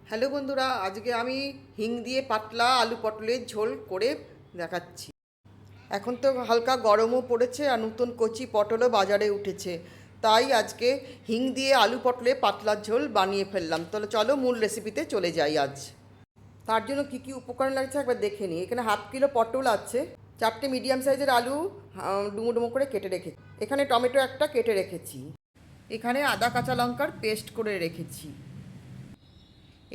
Hello বন্ধুরা, আজকে আমি হিং দিয়ে পাতলা আলু পটলের ঝোল করে দেখাচ্ছি। এখন তো হালকা গরমও পড়েছে আর নতুন কচি পটলও বাজারে উঠেছে, তাই আজকে হিং দিয়ে আলু পটলে পাতলা ঝোল বানিয়ে ফেললাম। তাহলে চলো মূল রেসিপিতে চলে যাই আজ। তার জন্য কী কী উপকরণ লাগছে একবার দেখে নিই। এখানে হাফ কিলো পটল আছে, 4টে মিডিয়াম সাইজের আলু ডুমো ডুমো করে কেটে রেখেছি, এখানে টমেটো একটা কেটে রেখেছি, এখানে আদা কাঁচা লঙ্কার পেস্ট করে রেখেছি,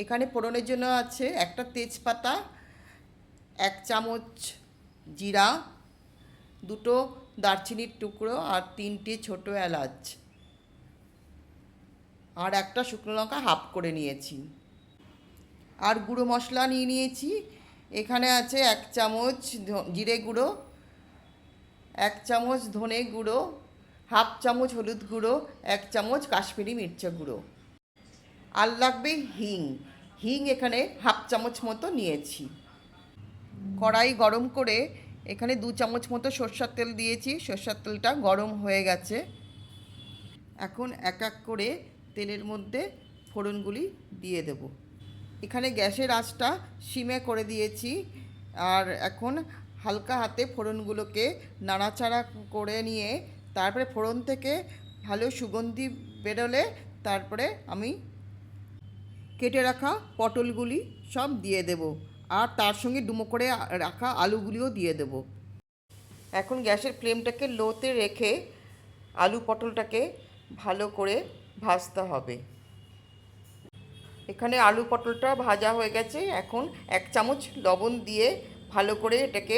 এখানে ফোড়নের জন্য আছে একটা তেজপাতা, 1 চামচ জিরা, 2টো দারচিনির টুকরো আর 3টে ছোটো এলাচ আর একটা শুকনো লঙ্কা হাফ করে নিয়েছি। আর গুঁড়ো মশলা নিয়েছি, এখানে আছে 1 চামচ জিরে গুঁড়ো, 1 চামচ ধনে গুঁড়ো, হাফ চামচ হলুদ গুঁড়ো, 1 চামচ কাশ্মীরি মির্চা গুঁড়ো। আর লাগবে হিং, এখানে হাফ চামচ মতো নিয়েছি। কড়াই গরম করে এখানে 2 চামচ মতো সরষের তেল দিয়েছি, সরষের তেলটা গরম হয়ে গেছে। এখন এক এক করে তেলের মধ্যে ফোড়নগুলি দিয়ে দেব। এখানে গ্যাসের আঁচটা সিমে করে দিয়েছি, আর এখন হালকা হাতে ফোড়নগুলোকে নাড়াচাড়া করে নিয়ে তারপরে ফোড়ন থেকে ভালো সুগন্ধি বেরোলে তারপরে আমি কেটে রাখা পটলগুলি সব দিয়ে দেব, আর তার সঙ্গে ডুমো করে রাখা আলুগুলিও দিয়ে দেব। এখন গ্যাসের ফ্লেমটাকে লোতে রেখে আলু পটলটাকে ভালো করে ভাজতে হবে। এখানে আলু পটলটা ভাজা হয়ে গেছে, এখন 1 চামচ লবণ দিয়ে ভালো করে এটাকে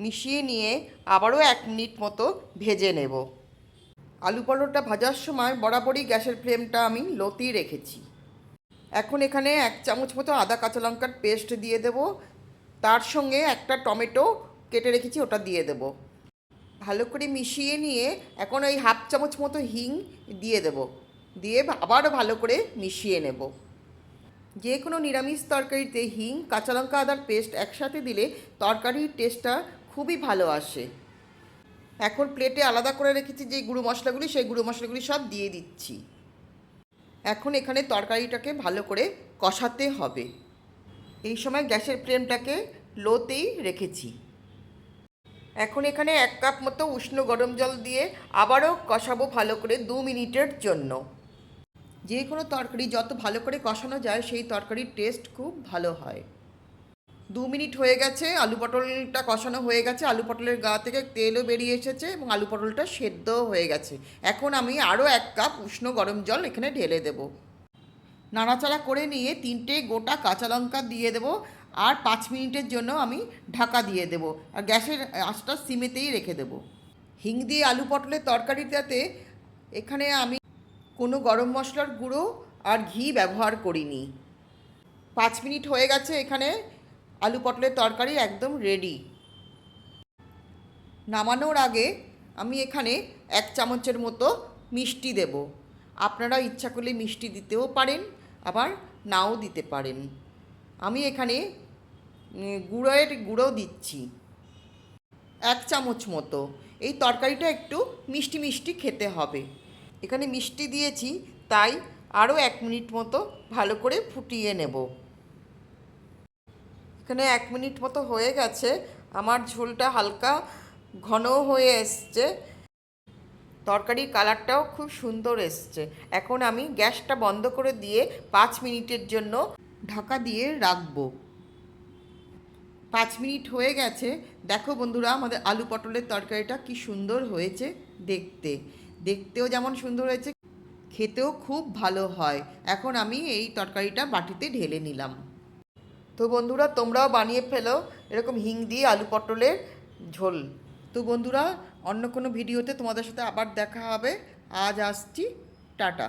মিশিয়ে নিয়ে আবারও 1 মিনিট মতো ভেজে নেব। আলু পটলটা ভাজার সময় বরাবরই গ্যাসের ফ্লেমটা আমি লোতেই রেখেছি। এখন এখানে 1 চামচ মতো আদা কাঁচা লঙ্কার পেস্ট দিয়ে দেব, তার সঙ্গে একটা টমেটো কেটে রেখেছি ওটা দিয়ে দেব। ভালো করে মিশিয়ে নিয়ে এখন ওই হাফ চামচ মতো হিং দিয়ে দেব, দিয়ে আবারও ভালো করে মিশিয়ে নেব। যে কোনো নিরামিষ তরকারিতে হিং, কাঁচা লঙ্কা, আদার পেস্ট একসাথে দিলে তরকারির টেস্টটা খুবই ভালো আসে। এখন প্লেটে আলাদা করে রেখেছি যে গুঁড়ো মশলাগুলি, সেই গুঁড়ো মশলাগুলি সব দিয়ে দিচ্ছি। এখন এখানে তরকারিটাকে ভালো করে কষাতে হবে। এই সময় গ্যাসের ফ্লেমটাকে লোতেই রেখেছি। এখন এখানে 1 কাপ মতো উষ্ণ গরম জল দিয়ে আবারও কষাবো ভালো করে 2 মিনিটের জন্য। যে কোনো তরকারি যত ভালো করে কষানো যায় সেই তরকারির টেস্ট খুব ভালো হয়। 2 মিনিট হয়ে গেছে, আলু পটলটা কষানো হয়ে গেছে, আলু পটলের গা থেকে তেলও বেরিয়ে এসেছে এবং আলু পটলটা সেদ্ধও হয়ে গেছে। এখন আমি আরও 1 কাপ উষ্ণ গরম জল এখানে ঢেলে দেব। নাড়াচাড়া করে নিয়ে 3টে গোটা কাঁচা লঙ্কা দিয়ে দেব, আর 5 মিনিটের জন্য আমি ঢাকা দিয়ে দেব, আর গ্যাসের আঁচটা সিমেতেই রেখে দেব। হিং দিয়ে আলু পটলের তরকারিটাতে এখানে আমি কোনো গরম মশলার গুঁড়ো আর ঘি ব্যবহার করিনি। 5 মিনিট হয়ে গেছে, এখানে আলু পটলের তরকারি একদম রেডি। নামানোর আগে আমি এখানে 1 চামচের মতো মিষ্টি দেব। আপনারা ইচ্ছা করলে মিষ্টি দিতেও পারেন, আবার নাও দিতে পারেন। আমি এখানে গুঁড়ো দিচ্ছি 1 চামচ মতো। এই তরকারিটা একটু মিষ্টি মিষ্টি খেতে হবে। এখানে মিষ্টি দিয়েছি, তাই আরও 1 মিনিট মতো ভালো করে ফুটিয়ে নেব। এখানে 1 মিনিট মতো হয়ে গেছে, আমার ঝোলটা হালকা ঘন হয়ে এসছে, তরকারির কালারটাও খুব সুন্দর এসছে। এখন আমি গ্যাসটা বন্ধ করে দিয়ে 5 মিনিটের জন্য ঢাকা দিয়ে রাখবো। 5 মিনিট হয়ে গেছে, দেখো বন্ধুরা আমাদের আলু পটলের তরকারিটা কি সুন্দর হয়েছে দেখতেও যেমন সুন্দর হয়েছে, খেতেও খুব ভালো হয়। এখন আমি এই তরকারিটা বাটিতে ঢেলে নিলাম। তো বন্ধুরা তোমরাও বানিয়ে ফেলো এরকম হিং দিয়ে আলু পটলের ঝোল। তো বন্ধুরা অন্য কোনো ভিডিওতে তোমাদের সাথে আবার দেখা হবে। আজ আসছি, টাটা।